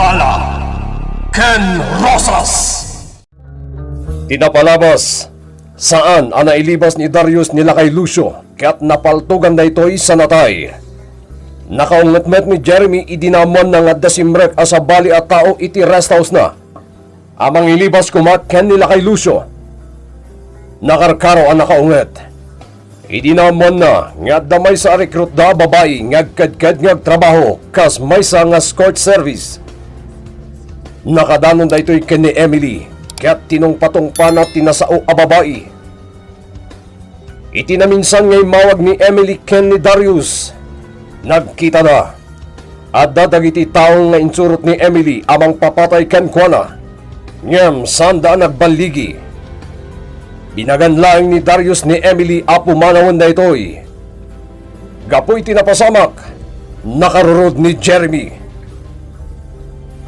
Bala Ken Rosas. Tinapalabas saan ang nailibas ni Darius nila kay Lucio kaya't napaltugan na ito'y sa natay. Nakaungatmet ni Jeremy idinamon ng dasimrek asa bali at tao iti rest house na. Amang ilibas kumat ken nila kay Lucio. Nakarkaro ang nakaunget. Idinamon na nga damay sa recruit da babae ngagkadkad ngag trabaho kas may sa nga escort service. Nakadanon da ito'y ken ni Emily kaya't tinong panat tinasao a babae. Itinaminsan ngay mawag ni Emily ken ni Darius. Nagkita na. At dadagiti taong nga insurot ni Emily amang papatay ken kuana. Ngem sanda nagbaligi. Binaganlaing ni Darius ni Emily apo manawon na ito'y. Gapoy tinapasamak. Nakarurod ni Jeremy.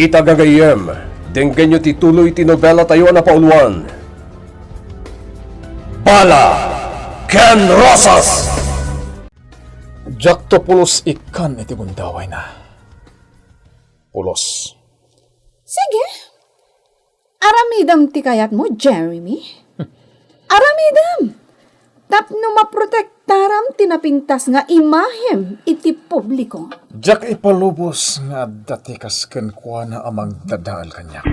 Itagagayem. Denggan nyo tituloy tinobela tayo na pauluan. Bala Ken Rosas. Jakto pulos ikan iti bundaway na. Pulos. Sige. Aramidam ti kayat mo, Jeremy. Aramidam. Tapno maprotektaram tinapintas nga imahem iti publiko. Jak ipalubos nga dati kas kenkwa na amang dadaal kanya.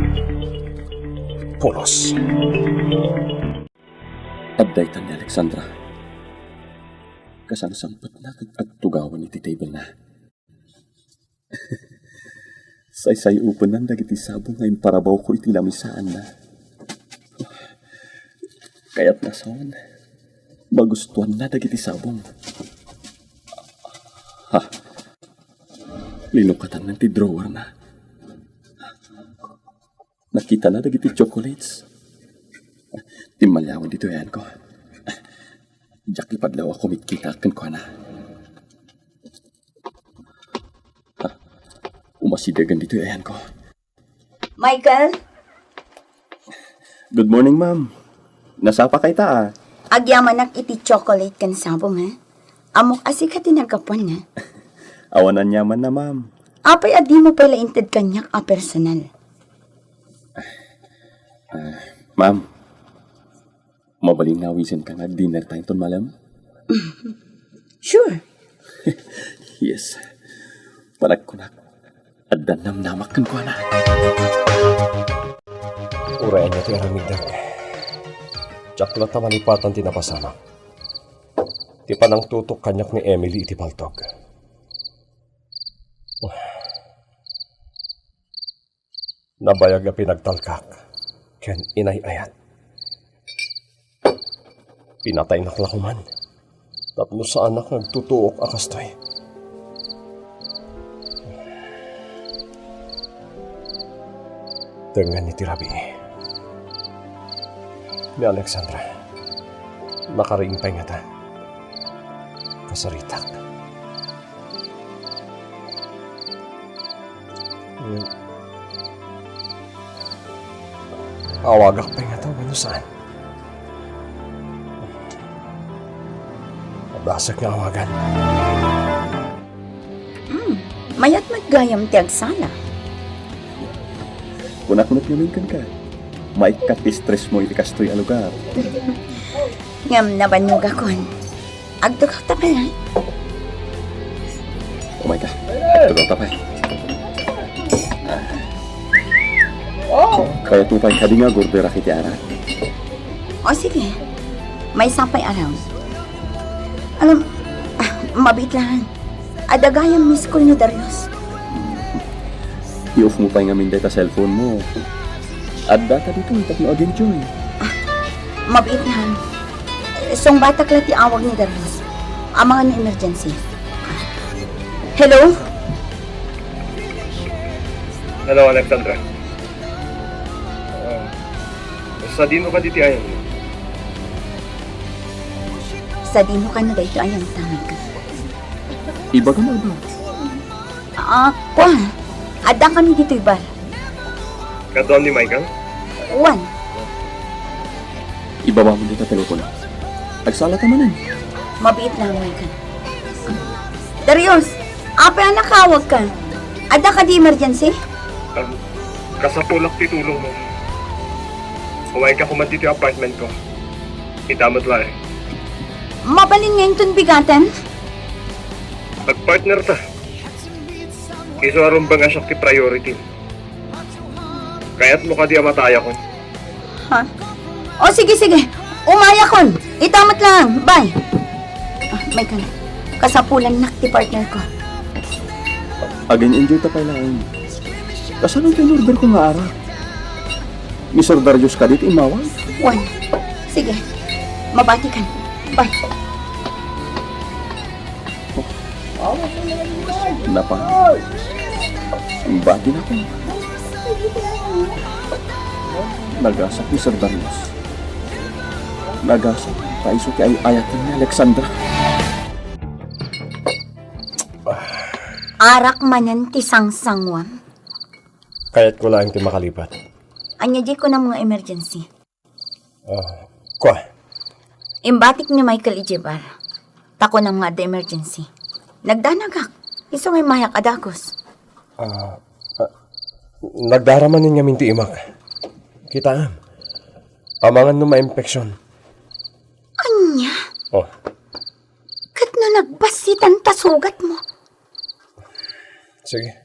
Pulos. Update ni Alexandra. Kasang-sampat na at tugawan iti table na. Say-say upanan dagiti sabong nga imparabaw ko iti lamisaan na. Kaya't nasawan, magustuhan na dagiti sabong. Ha, linukatan ng ti drawer na. Nakita na dagiti chocolates. Timalyawan dito yan ko. Jack ipadlaw ako mitkita kan ko na. Umasidagan dito yan ko. Michael, Good morning, ma'am. Nasapa kay ta. agyaman iti chocolate kan sabong ha. Amok asik hati nagkapuan ha. Awanan yaman na, ma'am. Apay adi mo pala inted kanyak a personal. Ma'am, mabaling nawisin ka na dinner time ton malam? Sure. Yes. Panagkunak. At danam namak kan ko na. Urayan niya ti aramidam. Jaklat na malipatan tinapasamak. Ti panang tutok kanyak ni Emily iti paltog. Nabayag na pinagtalkak. Ken inay-ayat. Pinatay na klakuman. Tapno sa anak nagtutuok akastoy. Dengan ni Tirabi. Ni Alexandra. Nakariing pa nga ta. Kasaritak. Awagak pa nga ta kung saan. Nabasak nga awagan. Mayat maggayam ti agsala. Kunak-kunak namin kan ka. May kati-stress mo iti kastoy a lugar. Ngam nabanyog akon. Agdukak ta pala. Oh my God. Tugaw tapay. Kaya tupay ka di nga gordera kiti ara. O sige. May sapay araw. Alam, mabit lang. Adagayam miss call ni Darius. I-off mo pa nga minday ta cellphone mo. At data dito, tatlo again, Joy. Mabit lang. Song batak lang ti awag ni Darius. Amangan ni emergency. Hello? Hello, Alexandra. Sa dino ka diti ayon. Sa dino ka na dahito ayang tamay ka. Iba ka mo ba? Kwa. Adang kami dito ibar. Kadoam ni Michael? Juan. Ibaba mo dito telepono. Agsala ka manan. Mabiit lang, Michael. Darius, apa ang nakawag ka? Ada ka di emergency? Kasapulak ti tulong mo. Huwag ka kumanti ti apartment ko. Itamot lang eh. Mabalin ngayon ton bigatan? Mag-partner ta. Iso aron ba nga siya ti priority. Kaya't mo ka di amataya ko. Ha? O sige, sige. Umaya kon. Itamot lang. Bye. May ka na. Kasapulan nak ti partner ko. Again, enjoy ta pa lang. Kasanong tin-order ko nga ara? Mr. Darius ka dit imawan? One. Sige. Mabati ka. Bye. Napa? Bati na ko. Nagasak ni Sir Darius. Nagasak. Paiso kay ayatin ni Alexandra. Arak manan ti sangsangwam. Kaya't ko lang ti makalipat. Anya di ko na mga emergency. Kwa, Imbatik ni Michael Ijebar. Tako na mga emergency. Nagdanagak. Iso may mayak adakos. nagdaraman niya minti imak. Kita am. Amangan no ma-infeksyon. Anya? Oh, Kat na nagbasitan ta sugat mo. sige.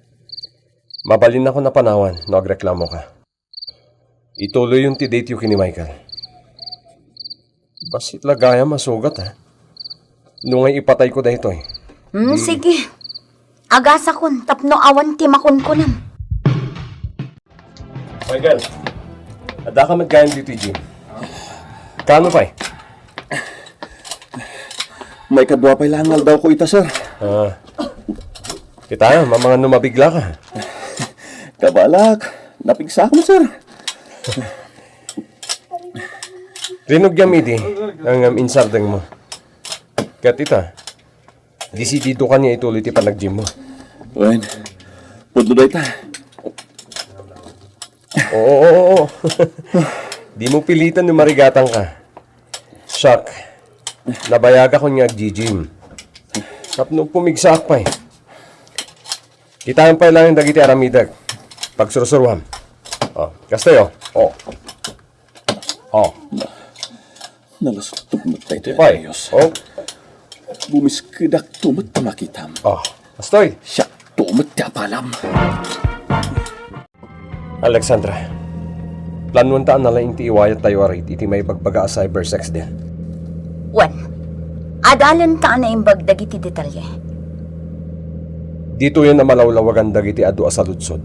Mabalin ako na panawan, nagreklamo ka. Ituloy yung ti-date yung kini Michael. Basit lagaya masugat ha. Nungay ipatay ko dahito eh. Sige. Agasa kun, tapno awan ti makunkunan. Michael, ada ka magkain dito, Jim. Kano pa eh? May kadwa pa ilangal daw ko ita, sir. Kita, mamangan no mabigla ka. Kabalak. Napigsa mo, sir. Rinog yamidi ang insardeng mo. Kat ita, disidido ka niya ituloy ti panag-gym mo. Wen, pudlo daw ita. Oo. Di mo pilitan na marigatan ka. Shock. Nabayaga ko niya ag-gym. Tapno pumigsak pa eh. Kitaan pa lang yung dagiti aramidag. Pagsurusuruham. Kastayo. Nalasutog mo tayo tayo. Tipay. Bumiskidak tumot na makitam. Kastoy. Siya tumot na palam. Alexandra. Planuan taan na lang inti iwayat tayo arit. Iti may pagbaga a cybersex din. Wan. Adalan ta na imbag dagiti detalye. Dito yan na malawlawagan dagiti adu sa lutsod.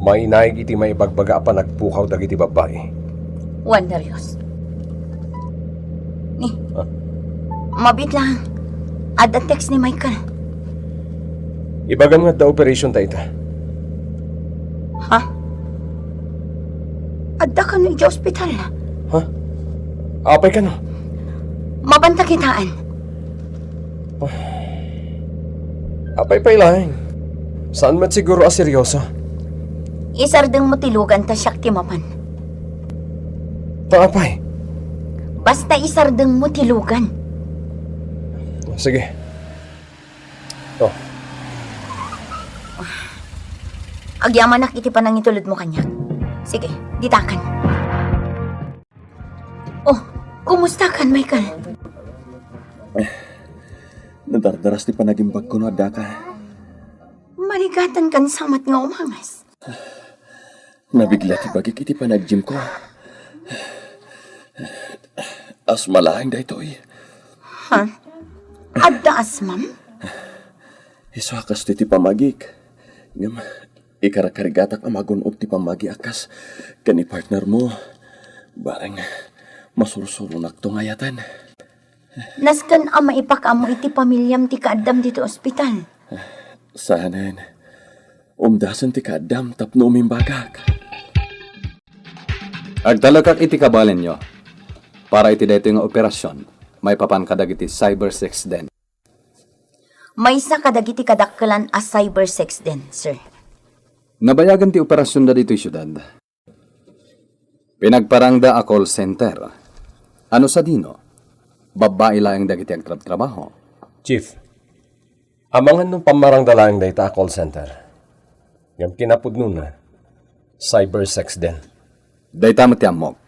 Mainaig iti may bagbaga pa nagpukaw dagiti babae. Wan, Darius. Ni. Mabit lang. Ada text ni Michael. Ibagam nga da operation ta ita. Ha? Ada ka no iti ospital. Apay ka no? Mabanta kitaan. Apay pa ilahin. Saan mat siguro seryoso? Isardeng mo tilugan ta siyak ti mapan. Paapay. Basta isardeng mo tilugan. Sige. Agyaman nak iti panang itulod mo kanyak. Sige, ditakan. Oh, kumusta kan, Michael? Nadardaras ni panagimbag ko na adaka. Marigatan kan samat nga umangas. Nabigla ti bagik iti panag-gym ko. Asmalaing da ito eh. Ha? Adda asmam? Iso akas ti pamagik. Ngam, ikarakarigatak amagunog ti pamagi akas. Kani partner mo. Barang masursurunak to ngayatan. Naskan ama ipakamo iti pamilyam ti kaadam dito ospital. Sahanan. Umdasan ti kadam tapno umimbagak. Agtalakak iti kabalen nyo. Para iti dito nga operasyon, may papankadag iti cybersex den. May isa kadagiti kadakkelan as cybersex din, sir. Nabayagan ti operasyon da dito syudad. Pinagparangda a call center. Ano sa dino? Babae lang dagiti agtrabaho. Chief, amangan nung pamarang dalang data call center. Ngam kinapod nun na, cybersex din. Day tamat ti amok.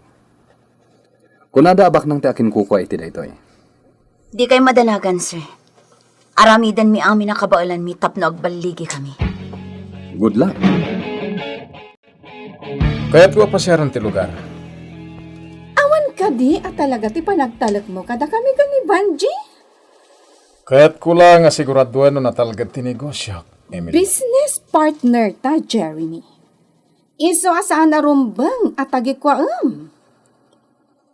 Kung nadaabak nang ti akin kukuha iti daytoy. Di kay madanagan, sir. Aramidan mi amin na kabailan mi tapno agbaligi kami. Good luck. Kaya't ko pasyaran ti lugar. Awan ka di at talaga ti panagtalak mo kada kami ni Banji. Kaya't ko lang nga siguraduan no natalagad ti negosyo, Emily. Business partner ta, Jeremy. Iso asaan na rumbang at tagikwaam.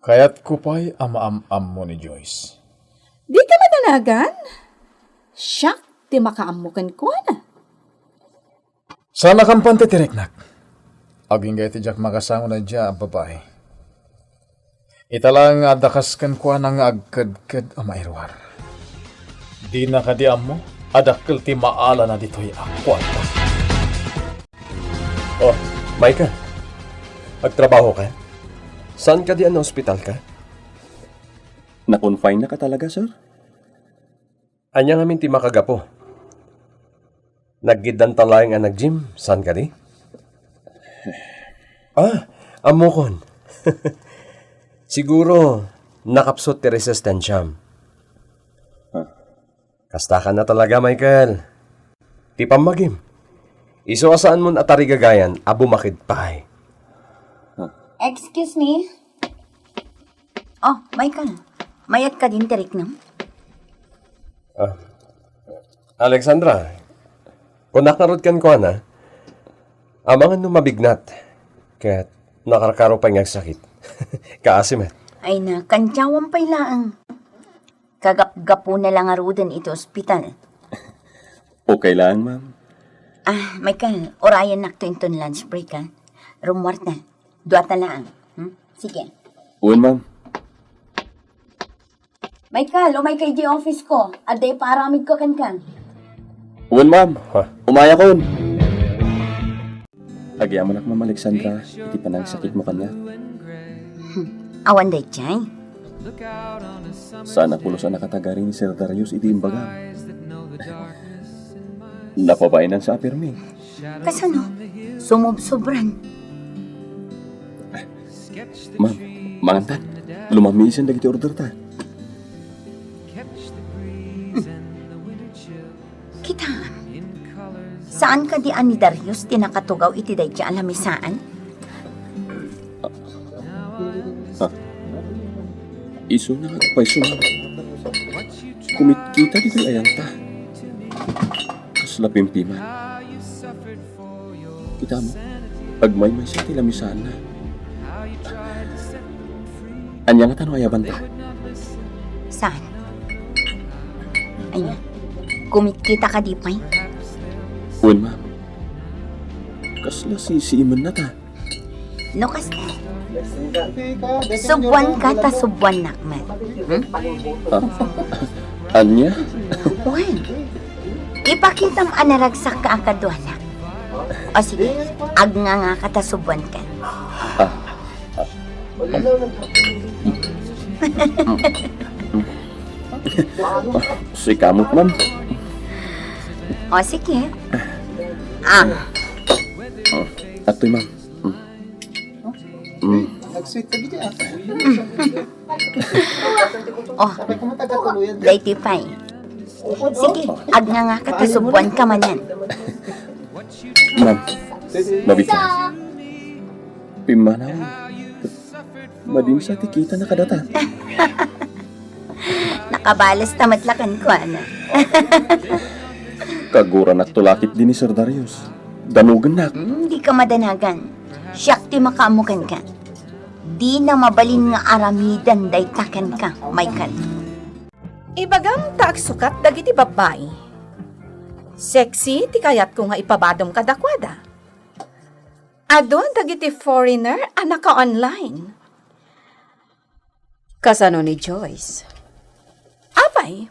Kaya't ko pa'y ama-am mo ni Joyce. Di ka madanagan? Siyak, ti makaamukan ko na. Sana kampante ti reknak. Aging gaya ti Jack makasango na dya ang babae. Italang adakaskan ko nang agkad-kad ang mairwar. Di na kadiam mo, adakil ti maala na dito'y akwanta. Oh, Micah. Magtrabaho ka? Saan ka di na ospital ka? Na-confine na ka talaga, sir? Anya ngamin ti makagapo. Naggidan talayang ang nag-gym. Saan ka di? Amokon. Siguro, nakapsot ti resistensyam. Kasta ka na talaga, Michael. Ti pamagim. Iso asaan mo atari gagayan, abo makid pa. Excuse me? Oh, Michael. Mayat ka din, Derek, no? Alexandra, kung nakarod kan ko na, amangan no mabignat. Kaya't nakarakaro pa ngag sakit. Kaasimet. Ay na, kantyawan pa'y laang. Kagap-gapo na lang arudan ito ospital. Okay lang, ma'am. Michael, orayan nakto inton lunch break, ha? Rumwart na. Duwata lang. Sige. Uwan, ma'am. Michael, umay kay di office ko. Aday paramid ko kan. Uwan, ma'am. Ha? Umaya kon. Agya mo nak, ma'am Alexandra. Iti pa nang sakit mo kanya. Awan day, Chay. Sana pulos ang nakatagari ni Sir Darius iti imbaga. Napabainan sa apirmi. Kasano? Sumubsobran. Ma'am, mangantan. Lumamiisan na iti order ta. Kita. Saan ka di ani Darius tinakatugaw iti day di alamisaan? Iso na nga paiso, ma'am. Kumit kita dito ayanta. Kasla pimpiman. Kita mo, agmay-may sa tilamisan na. Anya nga tanong ayaban ta. Saan? Ayan. Kumikita ka di pa'y? Uwan, ma'am. Kasla sisiiman na ta. No, kasta. Subwan ka ta subwan nakman. Anya? Uwan. Ipakitam anaragsak ka akadwana. O sige, agnganga ka ta subwan ka. Si kamot, ma'am. O sige. Ato'y, ma'am. Oh, dayti pa'y. Sige, agnganga ka ta subwan ka manan. Ma'am, mabita. Pimanaw. Madim sa tikita na kadata. Nakabalas tamatlakan ko, ana. Kaguran at tulakit din ni Sir Darius. Danugan na. Hindi ka madanagan. Siyak ti makaamukan ka. Di na mabalin nga aramidan day takan ka, Michael. Ibagam taag sukat dagiti babae. Sexy ti kayat ko nga ipabadom kadakwada. Adon dagiti foreigner anak ka online. Kasano ni Joyce? Apay,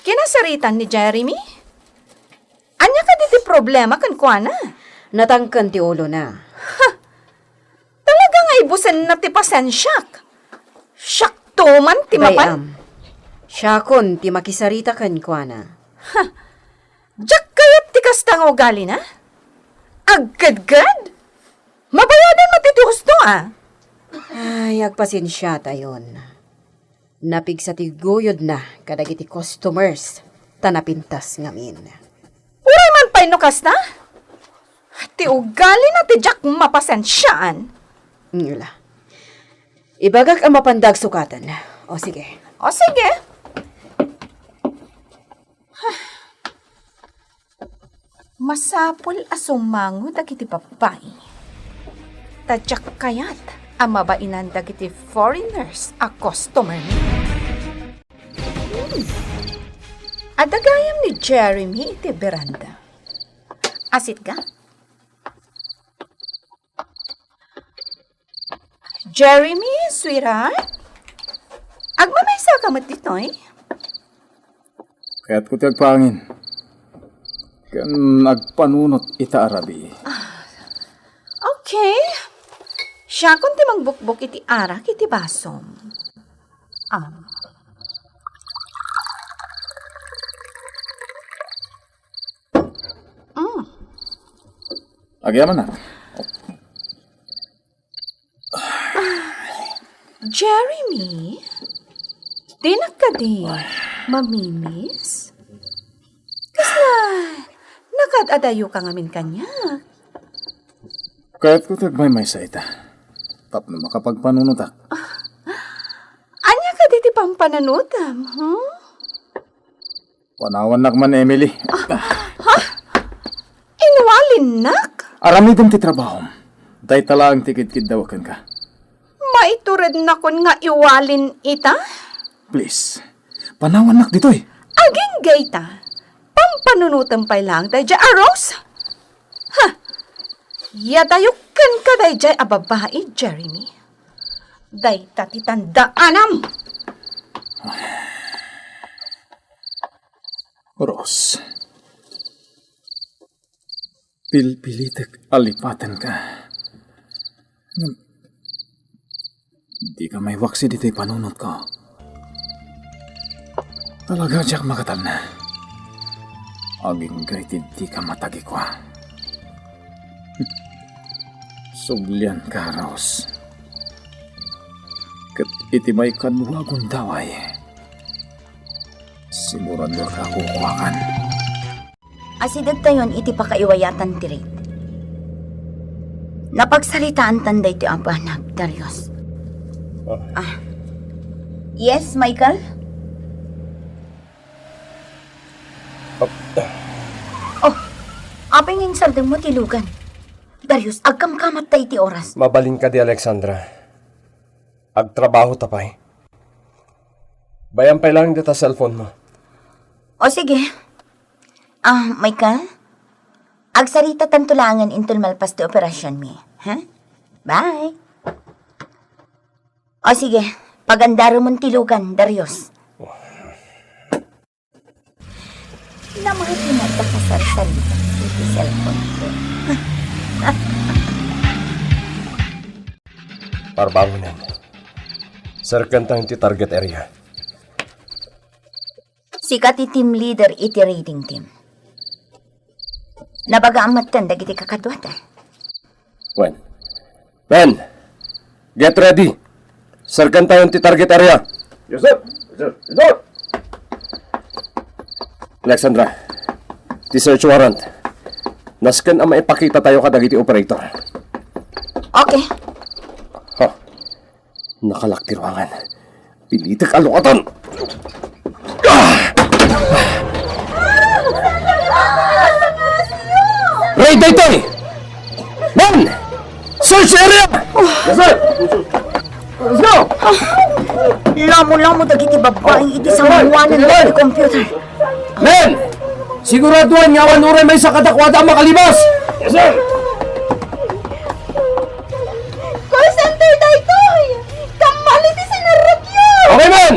kinasaritan ni Jeremy? Anya ka diti problema kan kuana? Natangkan ti ulo na. Talaga nga ibusan na ti pasensyak. Syak to man ti mapan. Dayam. Siyakon ti makisarita kan kwa na. Diyak kayat ti kastang ugali na? Agad-gad? Mabayadan matiti husto Ay, agpasensya tayon. Napig sa tiguyod na kadagiti customers tanapintas ngamin. Uray man pa inukas na? Ti ugali na ti Jack mapasensyaan. Ngula. Ibagak ang mapandag sukatan. O sige. O sige. Masapul asumango dagiti babay. Tadyak kayat ang mabainan dagiti foreigners a customer ni. Adagayam ni Jeremy iti beranda. Asit ka? Jeremy, sweetheart? Agmamaysa ka mat dito eh? Kaya't ko ti agpangin. Kan agpanunot ita arabi. Okay. Siya kung ti magbukbuk iti arak iti basom. Agyaman na. Jeremy? Di na ka di mamimis? Kasla, nakadadayo ka ngamin kanya. Kaya't ko ti agmay sa ita. Tap na makapagpanunutak. Anya ka di ti pampananutam, huh? Panawan nakman, Emily. Inwalin nak? Aramidom ti trabaho. Day talaang tikit-kit dawakan ka. Maitured na kon nga iwalin ita? Please. Panawan nak dito eh. Aging gayta. Pampanunutan pa lang tayo dyan, Rose? Ha? Yadayukan ka tayo dyan, ababae, Jeremy. Day tatitandaan. Rose. Pilpilitek alipatan ka. Di ka may waksi dito'y panunot ko. Talaga Jack makatal na. Aging gaitid di ka matagi ko. Suglian ka, Rose. Kat iti may kanwagon daway. Sigurado ka kukuhakan. Asidag tayon iti pakaiwayatan ti Ray. Napagsalitaan tanday ti abanag, Darius. Yes, Michael? Oh, apay ngayong saldang mo tilugan. Darius, agkamkamat tayo ti oras. Mabalin ka di, Alexandra. Agtrabaho tapay. Bayan pa lang dita cellphone mo. O sige. Michael? Agsarita tantulangan intul malpas ti operasyon mi. Ha? Bye. O sige, pagandaro mong tilugan, Darius. Namang pinagda ka sa salita iti cellphone ko. Parbangunan. Sarkan tayo ti target area. Sikat ti team leader iti raiding team. Nabaga ang matan dagiti kakadwata. When? Ben! Get ready! Sarkan tayo ti target area. Yes, sir! Yes, sir! Yes, sir! Alexandra, ti search warrant. Naskan ang maipakita tayo kadagiti operator. Okay. Ha? Nakalaki ruangan. Pilitik alukatan! Raid na ito eh! Men! Search area! Yes, sir! Let's go! Lamo-lamo dagiti babaeng iti sa mawanan ng computer. Men! Siguraduhan nga wanuray may sa kadakwada makalibas! Yes, sir! Call center na ito! Kamalit isinaragyo! Okay, men!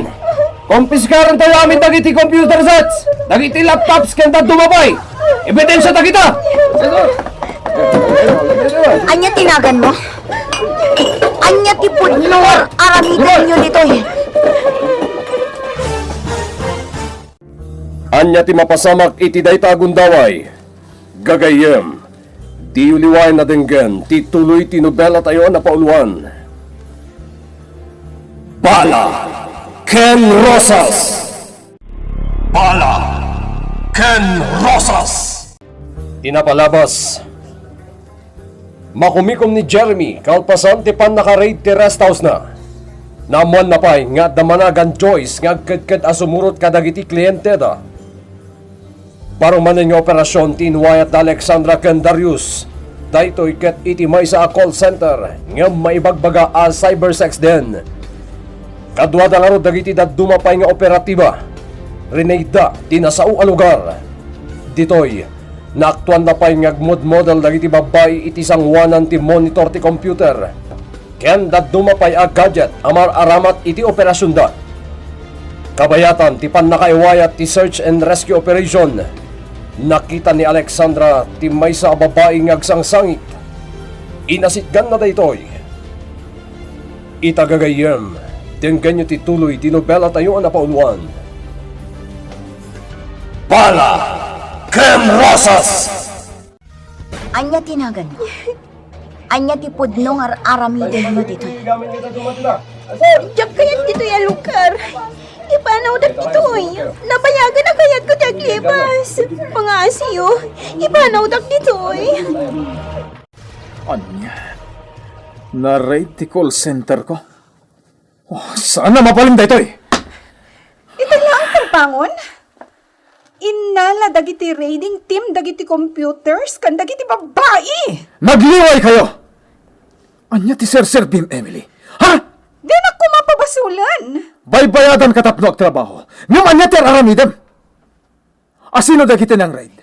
Kompiskaran tayo amin dagiti computer sets! Dagiti laptops kanta dumabay! Ebidensya ta kita! Yes, sir! Anya tinagan mo? Anya ti pudnor aramidan nyo dito eh. Anya ti mapasamak iti dayta agundaway. Gagayem. Ti uliwain na dinggen, ti tuloy tinubela tayo na pauluan. Bala Ken Rosas! Bala Ken Rosas! Tinapalabas. Makumikom ni Jeremy, kalpasan ti pan naka-raid ti rest house na. Namuan na pa'y nga damanagan choice nga kadkad asumurot kadagiti kliyente da. Parumanan nga operasyon tinuwayat na Alexandra Kendarius. Daytoy ket iti may sa call center nga maibagbaga a cybersex den. Kadwa da laro dagiti dumapay nga operatiba. Reneda tinasao a lugar. Ditoy naaktuan na pa'y ngagmod-model dagiti babay iti sangwanan ti monitor ti computer. Ken dumapay a gadget amar aramat iti operasyon da. Kabayatan ti pan nakaiwayat ti search and rescue operation. Nakita ni Alexandra ti may sa babae ngagsangsangit. Inasitgan na daytoy. Itagagayem, tinggan nyo tituloy tinobela tayo na pauluan. Bala Ken Rosas! Anya tinagan mo. Anya ti pudnong aramidin mo dito. Diyak kayat dito yung lugar. Ipanaw na dito'y. Nabayagan na kayat ko diyak libas. Mga asiyo, ipanaw na dito'y. Anya? Na-raid ti call center ko? Oh, saan na mapalim dito eh? Ito lang terbangon. Inala dagiti raiding team dagiti computers kan dagiti babae. Nagliway kayo! Anya ti Sir Bim Emily? Ha? Di na ko mapabasulan. Baybayadan katapno ang trabaho. Ngam anya ti aramidem? Asino dagiti ng raid?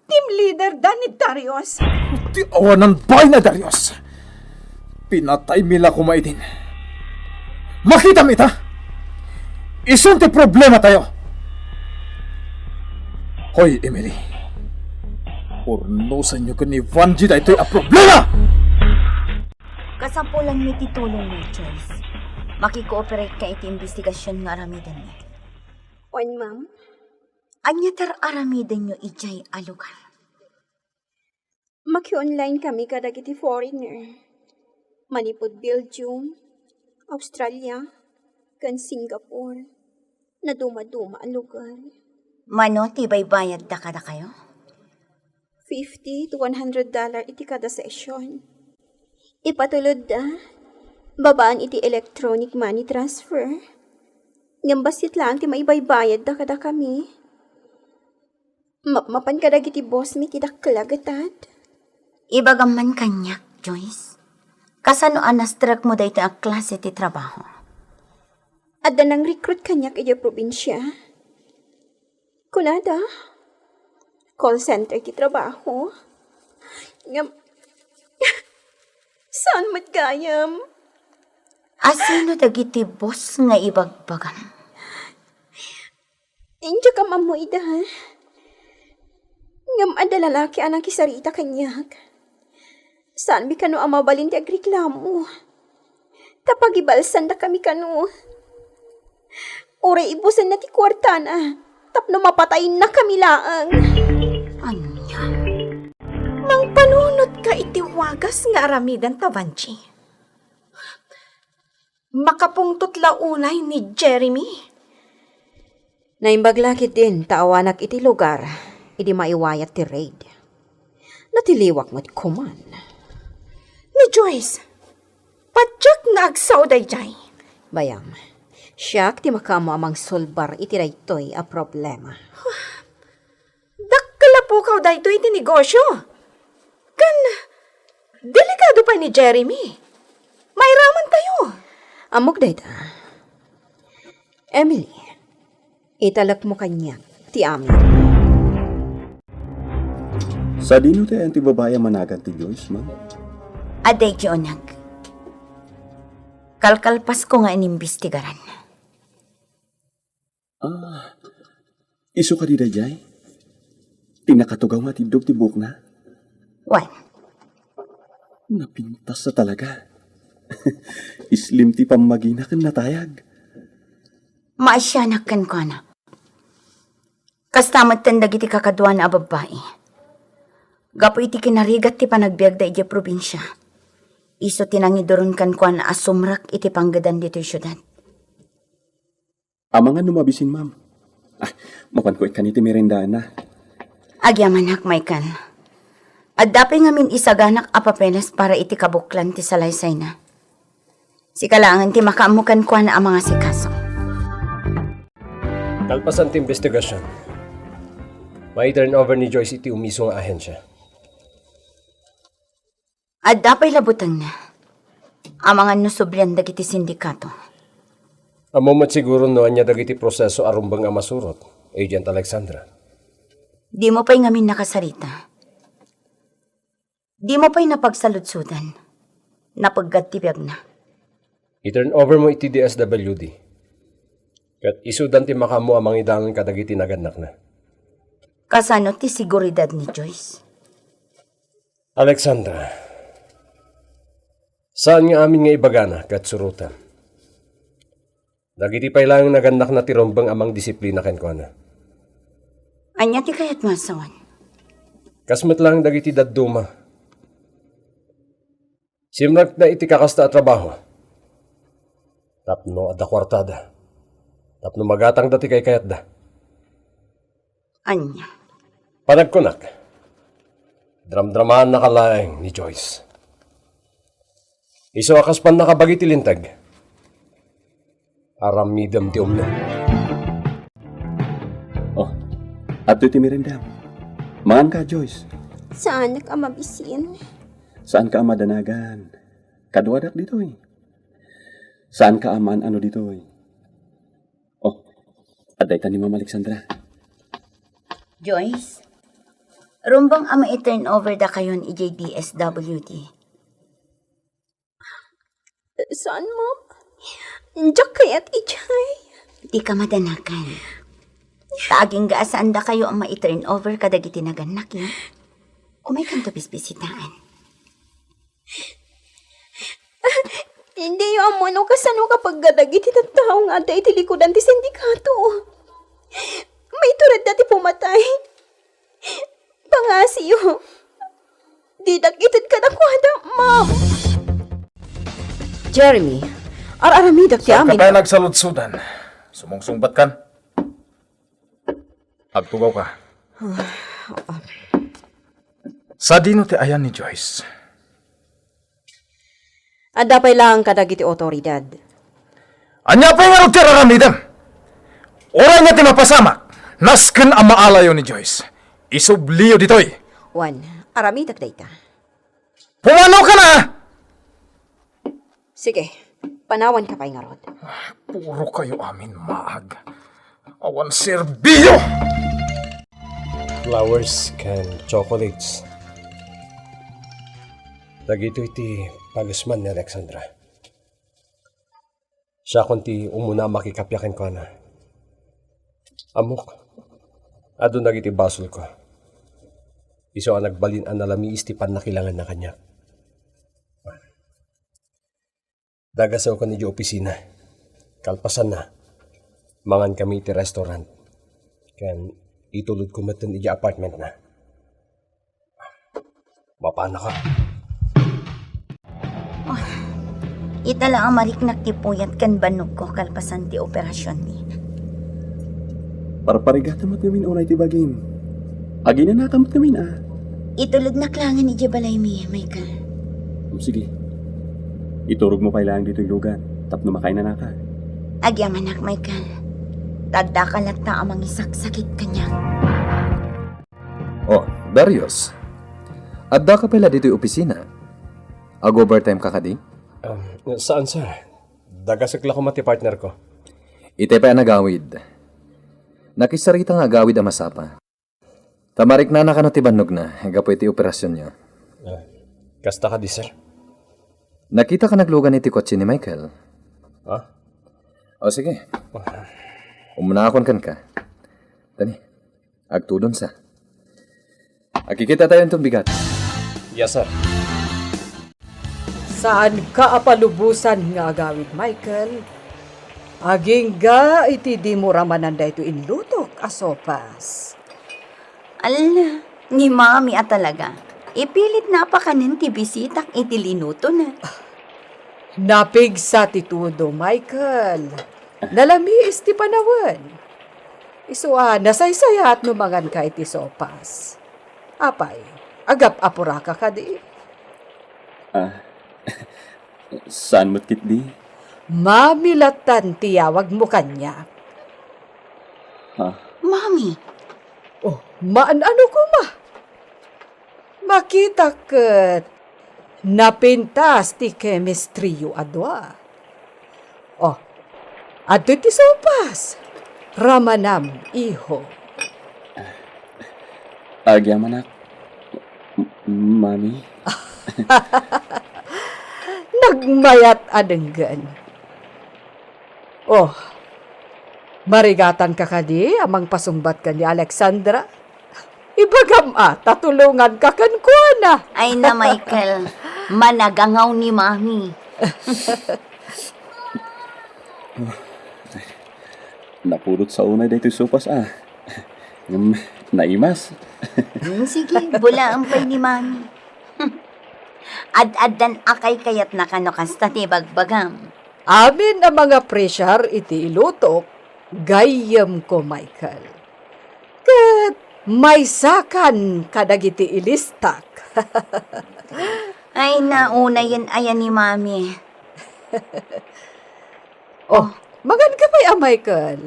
Team leader Danny Darius. Ti awanan bay na Darius. Pinatay mila kumaidin. Makita mita? Isun ti problema tayo. Hoy, Emily. Urnusan nyo ka ni Vanji na ito'y a problema! Kasampulan mi titulong mo, Joyce. Makikooperate ka iti investigasyon nga aramidan niya. Oin, ma'am. Anya tar aramidan nyo ijay alugar. Maki-online kami kadag iti foreigner. Manipod Belgium, Australia, kan Singapore. Na duma-duma ang lugar. Mano, tibay bayad da kada kayo? $50 to $100 iti kada session. Ipatulod da. Babaan iti electronic money transfer. Ngambasit lang ti maibaybayad da kada kami. Mapmapan kadag iti boss mi ti daklagatat. Ibagaman kanyak, Joyce. Kasano anastrag mo dahito ang klase ti trabaho? Adda nang recruit kanyak iti probinsya. Kunada, call center ti trabaho. Ngam, saan matgayam? Asino dagiti boss nga ibagbagam? Inja ka mamoy da. Ngam ada lalaki anang kisarita kanyak. Saan mi kano ang mabalin ti agreklamo? Tapag ibalsan da kami kano. Ore ibusan na ti kwarta na. Tapno mapatayin na kami laang. Anya? Mang panunot ka itiwagas nga aramidan tabanchi. Makapungtot launay ni Jeremy. Naimbaglakit din taawanak iti lugar, idi maiwayat ti raid. Natiliwak mo't kuman. Ni Joyce, padyak na agsaw dayjay. Bayam, siyak ti makamo amang solbar iti raytoy a problema. Dakla po kaw dayto iti negosyo. Kan, delikado pa ni Jeremy. Mairaman tayo. Amok dayta. Emily, italak mo kanya ti amin. Sa dino tayo ang tibabaya managan ti Joyce, ma'am? Aday onag. Kalkalpas ko nga inimbestigaran. Isu ka di dayay? Tinakatugaw nga tindog ti buhok na? Wan, Napintas sa talaga. Islim ti pamagina kan natayag. maasyanak kan ko na. Kastamad tandag iti kakadwa na babae. Gapo iti kinarigat ti panagbiag da iti probinsya. Iso tinangidurun kan kuan asumrak iti panggadan dito syudad. Amangan numabisin, ma'am. Mapan ko ikan iti merendaan na. Agyamanak, Michael. At dapay ngamin isaganak apapeles para iti kabuklan ti salaysay na. Si kalangan ti makaamukan kuan ang mga sikaso. Kalpasan ti investigasyon. May turn over ni Joyce iti umiso nga ahensya. At dapay labutang na. Ang mga nusublian dagiti sindikato. Amumat siguro noan niya dagiti proseso arumbang nga masurot, Agent Alexandra. Di mo pa'y ngamin nakasarita. Di mo pa'y napagsaludsudan. Napaggatibiyag na. I-turn over mo iti DSWD. Kat isudan ti makamu amang idangan kadagiti naganak na. Kasano ti siguridad ni Joyce? Alexandra, saan nga amin nga ibagana kat surutan? Dagiti pay lang naganak na tirombang amang disiplina ken ko na. Anya ti kayat masawan? Kasmet lang dagiti dadduma. Simrak na iti kakasta at trabaho. Tapno adda kwartada. Tapno magatang dati kay kayat da. Anya? Panagkunak. Dramdramaan na kalaeng ni Joyce. Iso akas pan nakabagi ti lintag. Aramidam ti umno. Oh, ato iti merendam. Mangan ka, Joyce. Saan ka mabisin? Saan ka amadanagan? Kadwadak dito eh. Saan ka aman ano dito eh? Oh, aday ta ni Ma'am Alexandra. Joyce? Rumbang ama i-turn over da kayon EJDSWD. Saan, Ma'am? Diyak kaya't ijay. Di ka madanakan. Taaging gaasaan da kayo ang ma-turn over kadagiti naganak yun. Umay kang bisbisitaan. Hindi yung amono kasano kapag gadagiti na tao nga da itilikodan ti sindikato. May turad dati pumatay. Pangasiyo. Di dakitid ka nakwada, Ma'am. Jeremy, aramidak ti Saan ka amin. tayo nagsaludsudan? Sumungsungbat kan? Agtugaw ka. Sa dino ti ayan ni Joyce. At dapay lang kadagiti otoridad. Anya pa nga ti raramidam. Oray nga ti mapasamak. Nasken ang maalayo ni Joyce. Isubliyo ditoy. Juan, aramidak dayta. Pumanaw ka na! Sige, panawan ka pa'y nga rod. Puro kayo amin maag. Awan serbiyo! Flowers can chocolates. Dagito iti pagisman ni Alexandra. Siya kunti umuna makikapyakin ko na. Amok. Adun nagiti basol ko. Iso ang nagbalin ang nalami istipan na kailangan na kanya. Dagasaw ko ni di opisina. Kalpasan na. Mangan kami iti restaurant. Kan itulod ko matan iti apartment na. Mapana ka. Ita lang ang mariknak ti puyat kan banog ko kalpasan ti operasyon ni. Parparigatan mo't namin unay ti bagim. Agi na nakamot namin ah. Itulog na klangan ni Jabalay mi, Michael. Sige. Iturog mo pa ilang dito yung lugan. Tapno makain na ka. Agyamanak, Michael. Tadda ka lang ta amang isaksakit kanya. Oh, Darius. Adda ka pala dito yung opisina. Ag-overtime ka kadi? Saan, sir? Dagasakla ko mati partner ko. Ite pa nagawid. Nakisarita nga agawid ang masapa. Tamarik na nakano ti bannog na. Gapo iti operasyon niya. Kasta ka di, sir? Nakita ka naglugan iti kotse ni Michael. Ha? O sige. Umunakon kan ka. Tani, agtudon sa. Agkikita tayo itong bigat. Yes, sir. Saan ka apalubusan nga agawid, Michael? Aging ga iti di mo ramanan da ito inlutok, asopas. Ala, Ni mami at talaga. Ipilit na pa kanin ti bisitak iti linuto na. Napigsa ti tudo, Michael. Nalamiis ti panawan. Isuan, nasaysayat no mangan ka iti sopas. Apay, agap apura ka di. Saan mo't kit di? Mamilatan tiyawag mo kanya. Mami, Oh, ano ko ma? Makita ket napintas ti chemistry yu adwa. Oh, adto ti sopas. Ramanam, iho. Agyaman ak. Mami? Nagmayat adenggan. Oh, marigatan ka kadi amang pasumbat ka ni Alexandra. Ibagam tatulungan ka kan kuana. ay na Michael, managangaw ni mami. Napulot sa unay dito sopas Naimas. Sige, bulaan pa'y ni mami. Ad-adan akay kayat nakanukas ti bagbagam. Amin ang mga pressure iti ilutok, gayam ko, Michael. Kat may sakan kadagiti ilistak. Ay nauna yan ayan ni mami. Oh, magan ka pa'y Michael.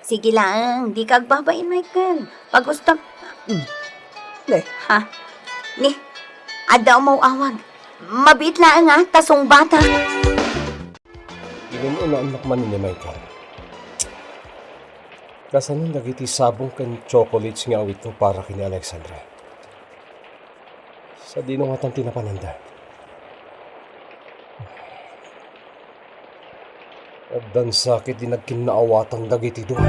Sige lang, di kagbabain Michael. Pag-ustak, Le, ha? Ni, adaw mo awag. Mabit lang tasong bata. Ilan na anak man ni Michael. Kasanin dagiti sabong kan chocolates nga awit ko para kini Alexandra. Sa dinong atang tinapananda. At dan sakit din nagkinaawatang dagiti doon.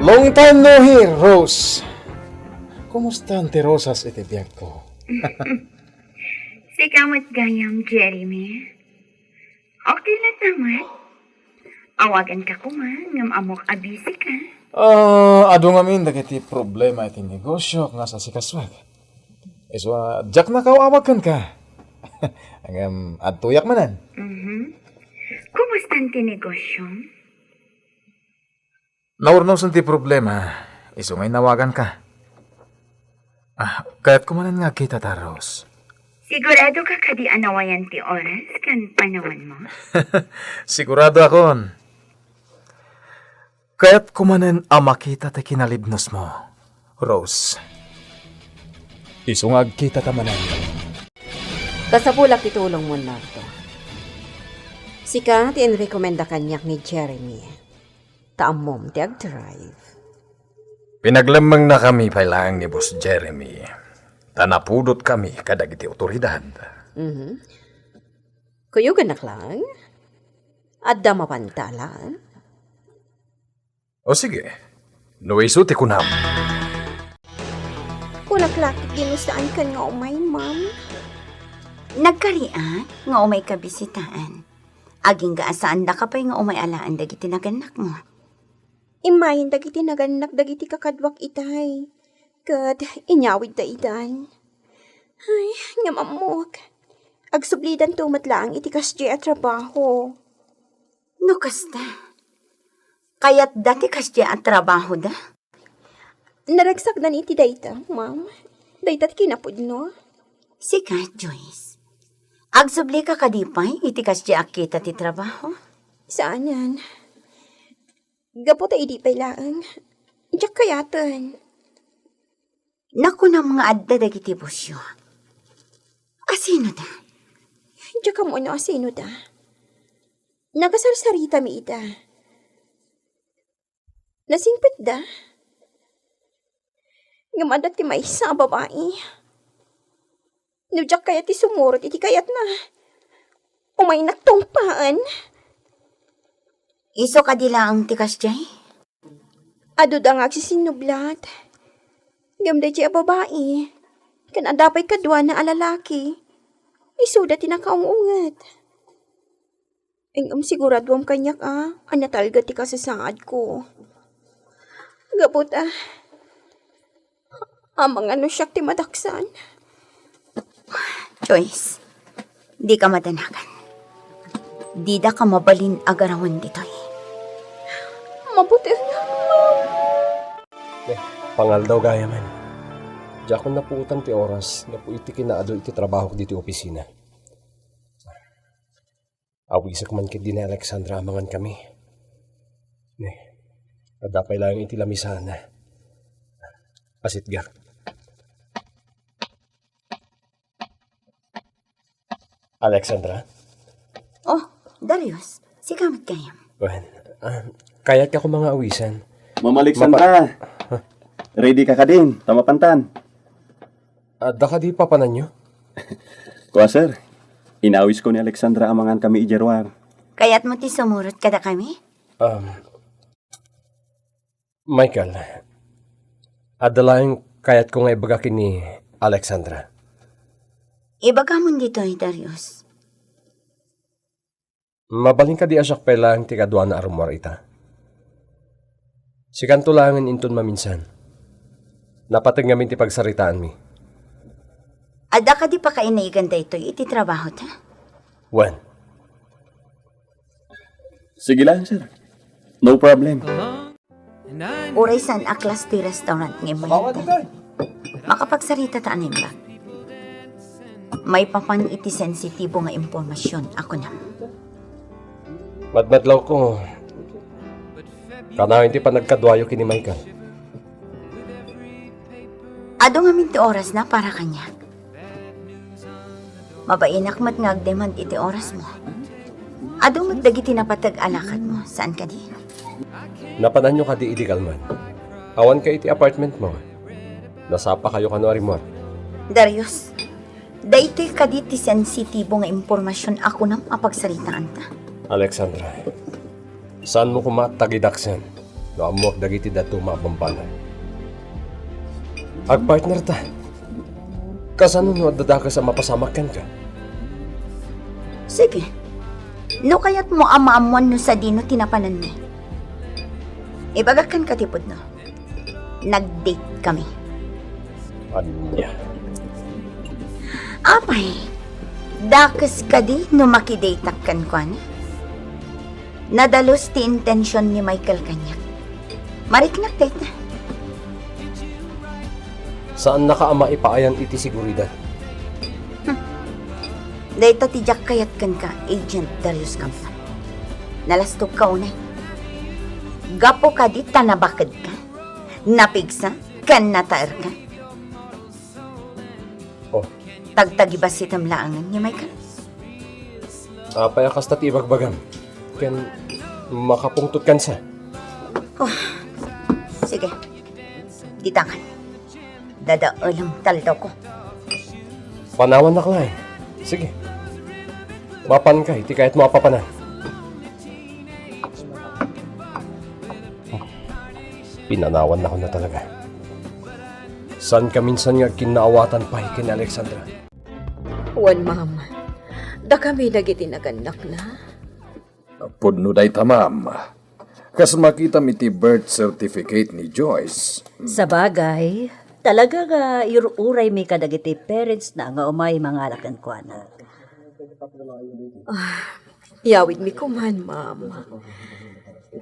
Long time no hear, Rose. Kumusta ang tirosas iti biyag ko? Sikamot gayam, Jeremy. Okay lang naman. Awagan ka kuman, ngam amok abisi ka. Ado nga min, dagiti problema iti negosyo nga sa sikaswag. Iso, jak na kawawagan ka. Hanggang adtuyak manan. Kumusta ang tinegosyo? Naurnaw sa ti problema, iso ngay nawagan ka. Kaya't kumanan nga kita, Taros. Sigurado ka kadi anawayan ti oras kan panawan mo? Sigurado akon. Kaya't kumanan makita ti kinalibnos mo, Rose. Isungag kita tamanan. Kasapulak itulong mo na ito. Sika, ti-rekomenda kanyak ni Jeremy. Taamom ti ag-drive. Pinaglamang na kami pailang ni Boss Jeremy. Tanapudot kami kadagiti otoridad. Kuyo ganak lang? Adda mapantalan? O sige, nuisuti ko nam. Kulaklakit ginustaan ka nga umay, ma'am. Nagkarian nga umay kabisitaan. Aging gaasaan da ka pa'y nga umay alaan dagiti naganak mo. Imayin dagiti naganak dagiti kakadwak itay. Kat inyawid da idan. Ay, nga mamok. Agsublidan tumatlaang iti kasdi at trabaho. No kasta. Kaya't dati kasya at trabaho da? Naragsak na ni iti dayta, ma'am. Dayta't kinapod, no? Sika, Joyce. Agsubli ka kadipay, iti kasya akita ti trabaho. Saan yan? Gapo ta idi pailaan. Diyak kayatan. Naku na mga adda dagiti busyo. Asino da? Diyak ka muna asino da. Nagasarsarita mi ita. Nasingpit da. Ngamadat ti may isa babae. Nudyak kaya ti sumurot iti kayat na. Umay nagtungpaan. Iso kadila ang tikas jay? Ado da nga agsisinublat. Gamda di a babae. Kan adapay kadwa na alalaki. Isuda tinakaungungat. Siguraduam kanyak anatalga ti kasasaad ko. Gabuta. Amang ano siya ti madaksan. Joyce, di ka madanagan. Di da ka mabalin agarawan ditoy. Mabuti na. Pangal daw gaya man. Diya ko napuutan ti oras, na po iti kinaado iti trabaho ko dito opisina. Awisak man kit din ni Alexandra amangan kami. Adapay lang iti lamisan na. Asit ga. Alexandra? Oh, Darius, sigamit kayo. Well, kayat ka ko mga awisan. Mama Alexandra, ready ka din, tamapantan. Da ka di papanan nyo? Kuha sir, inawis ko ni Alexandra amangan kami ijerwar. Kaya't mo ti sumurot kada kami? Michael, adalang kayat ko nga ibagakin ni Alexandra. Ibaga mo dito, Darius. Mabaling ka di asyak pelang ti kadwa na arumwar ita. Sikan tulangan inton maminsan. Napatag ngamin ti pagsaritaan mi. Ada ka di pa kainaigan da ito, iti trabaho ta? When? Sige lang sir, no problem. Uray san aklas ti restaurant ng mayante. Makapagsarita ta anim ba? May papan iti sensitibo nga impormasyon ako na. Madmadlaw ko. Kana hindi pa nagkadwayo kini Michael. Ado nga minti oras na para kanya. Mabainak mat ngagdemand iti oras mo. Ado magdagiti napatag alakat mo. Saan ka di? Napanan nyo ka di illegal man. Awan ka iti apartment mo. Nasapa kayo kanwari mo. Darius, daytoy kaditi sensitibo nga impormasyon ako nang mapagsaritaan ta. Alexandra, saan mo kumatagidaksan? No amok dagiti datu mabambanan. Ag-partner ta. Kasano no adada ka sa mapasamakan ka? Sige. No kayat mo amaamuan no sa dino tinapanan mo. Ibagakan katipod no. Nag-date kami. Anya. Apay, dakas ka di no makidate kan ko na. Nadalos ti intensyon ni Michael kanyak. Mariknak date na. Saan nakaama ipaayan iti seguridad? Dahito ti Jack kayat kan ka, Agent Darius Campan. Nalastog ka unay. Gapo ka di tanabakad ka. Napigsa, kan nataer ka. Oh, Tagtagibas sitam laangan ni Michael. apay akas tati ibagbagam. Ken makapungtot kan sa. Oh, sige. Ditangan. Dadaalam taldaw ko. Panawan na klay. Sige. Mapan ka, iti kahit mapapanan. Pinanawan na ko na talaga. San ka minsan nga kinaawatan pa kin Alexandra? Wan, ma'am. Da kami dagiti naganak na. Pudno day tamam. Kas makita mi ti birth certificate ni Joyce. Sa bagay, talaga nga iruray may kadagiti parents na nga umay mga alakan ko anak. Yawid mi kuman, ma'am.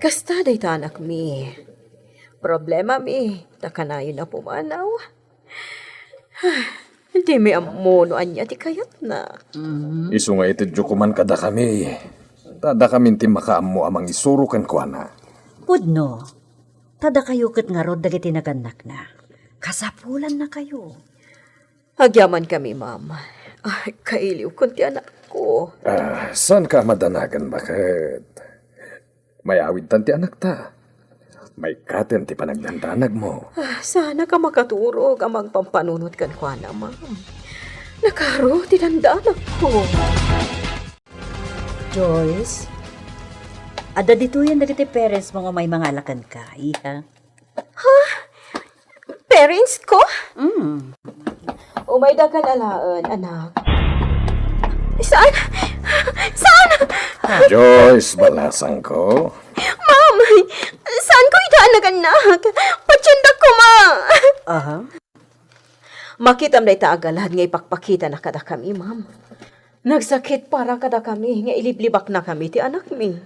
Kasta day tanak mi. Problema mi, takanayo na pumanaw. Hindi mi amuno anya ti kayat na. Isu nga iti jukuman kada kami. Tada kami ti makaammo amang isurukan ko na. Pudno, tada kayo kat nga rod dagiti naganak na. Kasapulan na kayo. Agyaman kami, ma'am. Ay, kailiw kunti anak ko. Saan ka madanagan bakit? May awid tan ti anak ta. May katen ti panagdandanag mo. Sana ka makaturog ang magpampanunot kan kwa na, ma'am. Nakaro, tinandaan ako. Joyce, ada dito yan dagiti parents mo nga may mga alakan ka, iha. Parents ko? Umay dagan alaan, anak. Saan? Saan? Joyce, balasang ko. Ma'am, saan ko anak. Patsyanda ko, ma. Aha. Makitam na itaagalan nga ipakpakita na kada kami, ma'am. Nagsakit para kada kami, nga iliblibak na kami ti anak mi.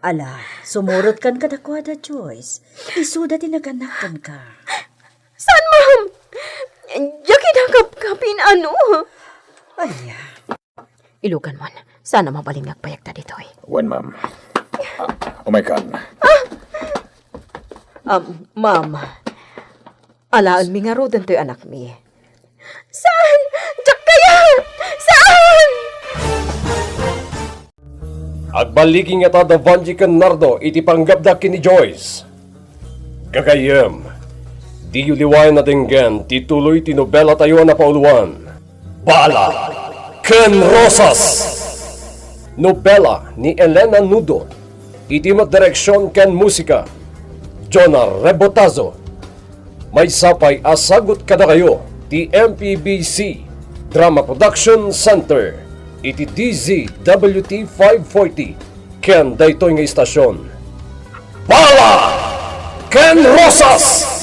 Ala, sumurot kan kadakwada, Joyce. Isuda tinaganakan ka. Saan, ma'am? Yakin kapin ano? Ay, Ilugan man, sana mabaling nagpayak ta dito eh. Wan, ma'am. Oh my God. Ma'am, alaan mi nga rodan to'y anak mi. Saan? Diyak kaya? Saan? Agbaliki nga tada Vanji Nardo iti panggabda kini Joyce. Gagayem, di yuliwayan na dinggan tituloy tinobela tayo na pauluan. Bala Ken Rosas. Nobela ni Elena Nudo. Iti direksyon ken musika. Jonah Rebotazo. May sapay asagot kada kayo ti MPBC Drama Production Center. Iti DZWT 540 ken daytoy nga istasyon. Bala Ken Rosas!